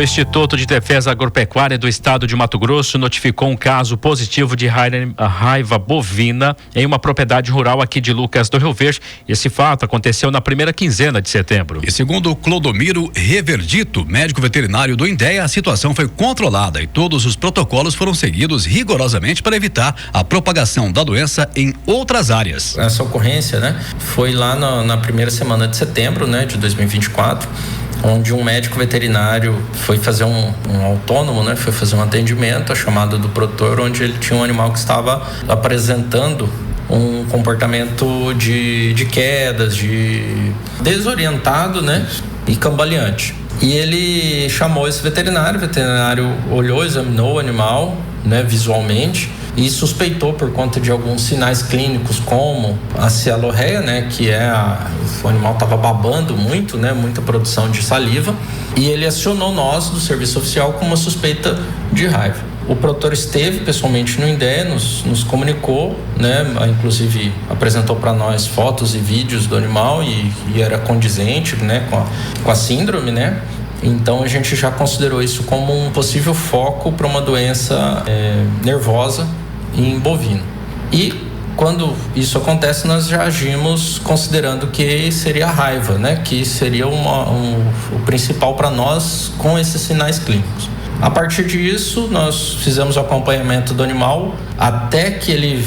Instituto de Defesa Agropecuária do Estado de Mato Grosso notificou um caso positivo de raiva bovina em uma propriedade rural aqui de Lucas do Rio Verde. Esse fato aconteceu na primeira quinzena de setembro. E segundo Clodomiro Reverdito, médico veterinário do INDEA, a situação foi controlada e todos os protocolos foram seguidos rigorosamente para evitar a propagação da doença em outras áreas. Essa ocorrência, foi lá na primeira semana de setembro, de 2024. Onde um médico veterinário foi fazer um autônomo, foi fazer um atendimento, a chamada do produtor, onde ele tinha um animal que estava apresentando um comportamento de quedas, de desorientado, e cambaleante. E ele chamou esse veterinário, o veterinário olhou, examinou o animal, visualmente, e suspeitou por conta de alguns sinais clínicos como a cialorreia, que o animal estava babando muito, muita produção de saliva, e ele acionou nós do serviço oficial com uma suspeita de raiva. O produtor esteve pessoalmente no INDEA, nos comunicou, inclusive apresentou para nós fotos e vídeos do animal e era condizente, com a síndrome, Então a gente já considerou isso como um possível foco para uma doença nervosa em bovino. E quando isso acontece, nós já agimos considerando que seria a raiva, que seria o principal para nós com esses sinais clínicos. A partir disso, nós fizemos o acompanhamento do animal até que ele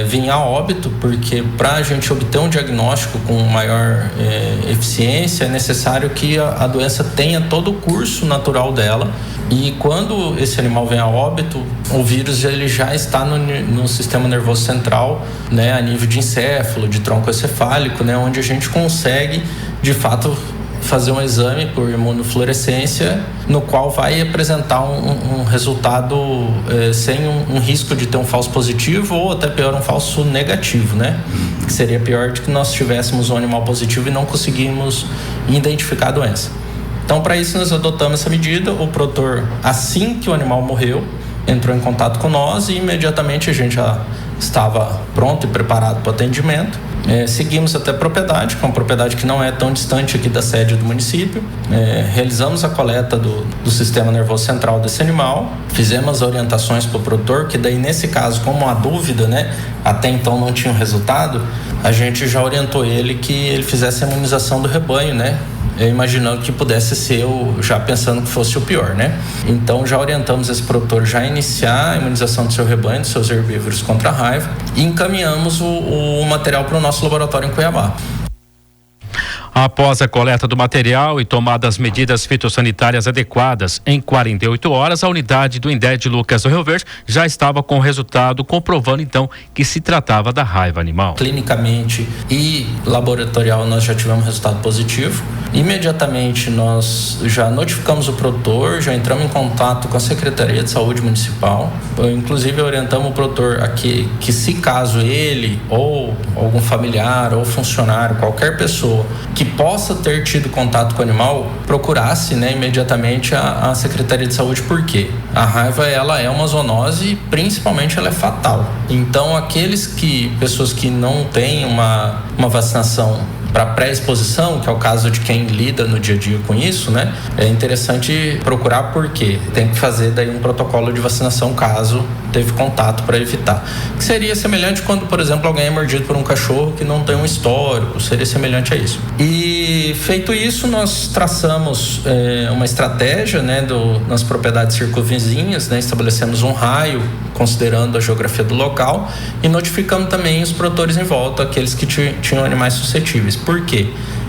vinha a óbito, porque para a gente obter um diagnóstico com maior eficiência, é necessário que a doença tenha todo o curso natural dela. E quando esse animal vem a óbito, o vírus ele já está no sistema nervoso central, a nível de encéfalo, de tronco encefálico, onde a gente consegue, de fato, fazer um exame por imunofluorescência, no qual vai apresentar um resultado sem um risco de ter um falso positivo ou até pior, um falso negativo, Que seria pior de que nós tivéssemos um animal positivo e não conseguimos identificar a doença. Então, para isso, nós adotamos essa medida. O produtor, assim que o animal morreu, entrou em contato com nós e imediatamente a gente já estava pronto e preparado para o atendimento. Seguimos até a propriedade, que é uma propriedade que não é tão distante aqui da sede do município. Realizamos a coleta do sistema nervoso central desse animal, fizemos as orientações para o produtor, que daí nesse caso, como há dúvida, até então não tinha um resultado, a gente já orientou ele que ele fizesse a imunização do rebanho, imaginando que pudesse ser já pensando que fosse o pior, Então já orientamos esse produtor já a iniciar a imunização do seu rebanho, dos seus herbívoros contra a raiva, e encaminhamos o material para o nosso laboratório em Cuiabá. Após a coleta do material e tomada as medidas fitossanitárias adequadas, em 48 horas, a unidade do INDEA de Lucas do Rio Verde já estava com o resultado, comprovando então que se tratava da raiva animal. Clinicamente e laboratorial nós já tivemos resultado positivo. Imediatamente nós já notificamos o produtor, já entramos em contato com a Secretaria de Saúde Municipal. Inclusive orientamos o produtor aqui que, se caso ele ou algum familiar ou funcionário, qualquer pessoa que possa ter tido contato com o animal, procurasse imediatamente a Secretaria de Saúde. Por quê? A raiva ela é uma zoonose e principalmente ela é fatal. Então pessoas que não têm uma vacinação para pré-exposição, que é o caso de quem lida no dia a dia com isso, é interessante procurar, porque tem que fazer daí um protocolo de vacinação caso teve contato, para evitar. Que seria semelhante quando, por exemplo, alguém é mordido por um cachorro que não tem um histórico, seria semelhante a isso. E feito isso, nós traçamos uma estratégia nas propriedades circunvizinhas, estabelecemos um raio considerando a geografia do local e notificamos também os produtores em volta, aqueles que tinham animais suscetíveis. Por quê?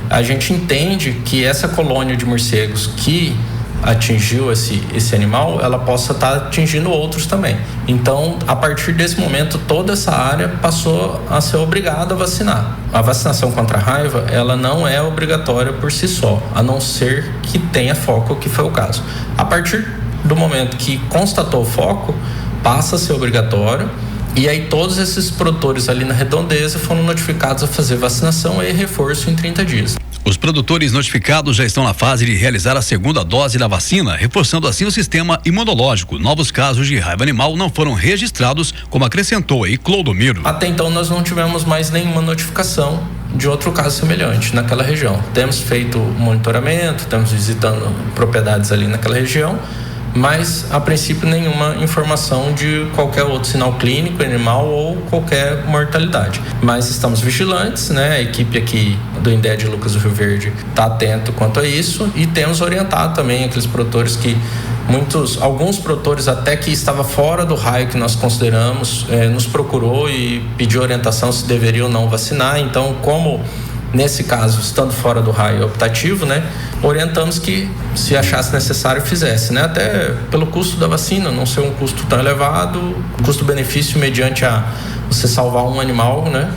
A gente entende que essa colônia de morcegos que atingiu esse animal, ela possa estar atingindo outros também. Então, a partir desse momento, toda essa área passou a ser obrigada a vacinar. A vacinação contra a raiva, ela não é obrigatória por si só, a não ser que tenha foco, que foi o caso. A partir do momento que constatou o foco, passa a ser obrigatório. E aí todos esses produtores ali na redondeza foram notificados a fazer vacinação e reforço em 30 dias. Os produtores notificados já estão na fase de realizar a segunda dose da vacina, reforçando assim o sistema imunológico. Novos casos de raiva animal não foram registrados, como acrescentou aí Clodomiro. Até então nós não tivemos mais nenhuma notificação de outro caso semelhante naquela região. Temos feito monitoramento, estamos visitando propriedades ali naquela região, mas a princípio nenhuma informação de qualquer outro sinal clínico animal ou qualquer mortalidade. Mas estamos vigilantes, né? A equipe aqui do INDEA de Lucas do Rio Verde está atento quanto a isso e temos orientado também aqueles produtores que alguns produtores até que estava fora do raio que nós consideramos, nos procurou e pediu orientação se deveria ou não vacinar. Então, como nesse caso, estando fora do raio optativo, né, orientamos que, se achasse necessário, fizesse, né, até pelo custo da vacina, não ser um custo tão elevado, custo-benefício mediante você salvar um animal, né,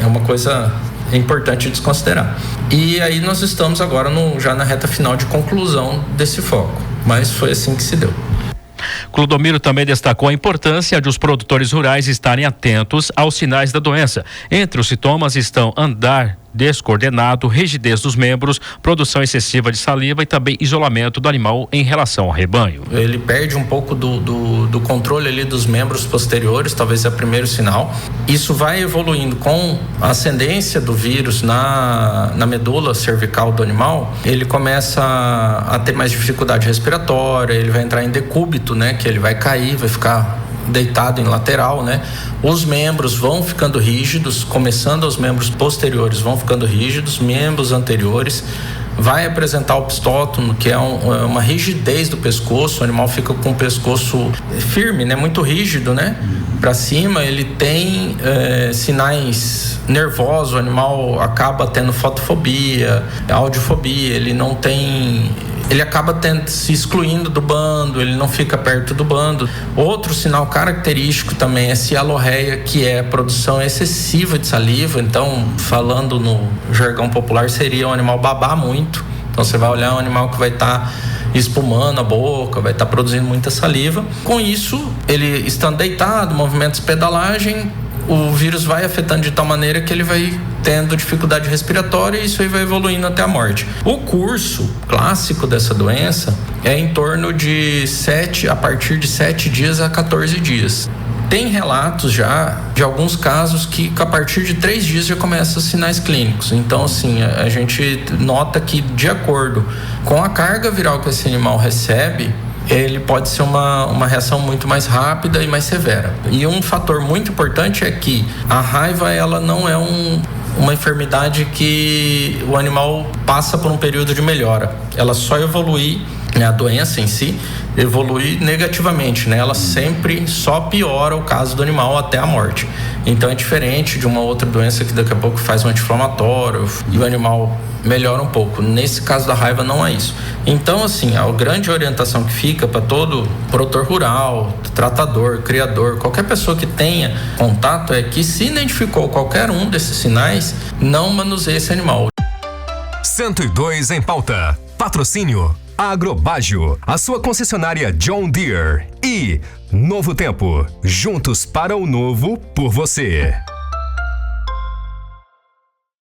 é uma coisa importante de desconsiderar. E aí nós estamos agora já na reta final de conclusão desse foco, mas foi assim que se deu. Clodomiro também destacou a importância de os produtores rurais estarem atentos aos sinais da doença. Entre os sintomas estão andar descoordenado, rigidez dos membros, produção excessiva de saliva e também isolamento do animal em relação ao rebanho. Ele perde um pouco do controle ali dos membros posteriores, talvez é o primeiro sinal. Isso vai evoluindo com a ascendência do vírus na medula cervical do animal. Ele começa a ter mais dificuldade respiratória, ele vai entrar em decúbito, né, que ele vai cair, vai ficar deitado em lateral, né? Os membros vão ficando rígidos, começando os membros posteriores vão ficando rígidos, membros anteriores vai apresentar o pistótono, que é uma rigidez do pescoço. O animal fica com o pescoço firme, né? Muito rígido, né? Para cima. Ele tem sinais nervosos. O animal acaba tendo fotofobia, audiofobia. Ele acaba se excluindo do bando, ele não fica perto do bando. Outro sinal característico também é cialorreia, que é a produção excessiva de saliva. Então, falando no jargão popular, seria um animal babar muito. Então, você vai olhar um animal que vai estar espumando a boca, vai estar produzindo muita saliva. Com isso, ele estando deitado, movimentos de pedalagem, o vírus vai afetando de tal maneira que ele vai tendo dificuldade respiratória e isso aí vai evoluindo até a morte. O curso clássico dessa doença é em torno de a partir de 7 dias a 14 dias. Tem relatos já de alguns casos que a partir de 3 dias já começam sinais clínicos. Então, assim, a gente nota que, de acordo com a carga viral que esse animal recebe, ele pode ser uma reação muito mais rápida e mais severa. E um fator muito importante é que a raiva, ela não é uma enfermidade que o animal passa por um período de melhora. Ela só evolui, né, a doença em si evolui negativamente, né? Ela sempre só piora o caso do animal até a morte. Então é diferente de uma outra doença que daqui a pouco faz um anti-inflamatório e o animal melhora um pouco. Nesse caso da raiva não é isso. Então, assim, a grande orientação que fica para todo produtor rural, tratador, criador, qualquer pessoa que tenha contato é que, se identificou qualquer um desses sinais, não manuseie esse animal. 102 em pauta. Patrocínio Agrobágio, a sua concessionária John Deere e Novo Tempo, juntos para o novo por você.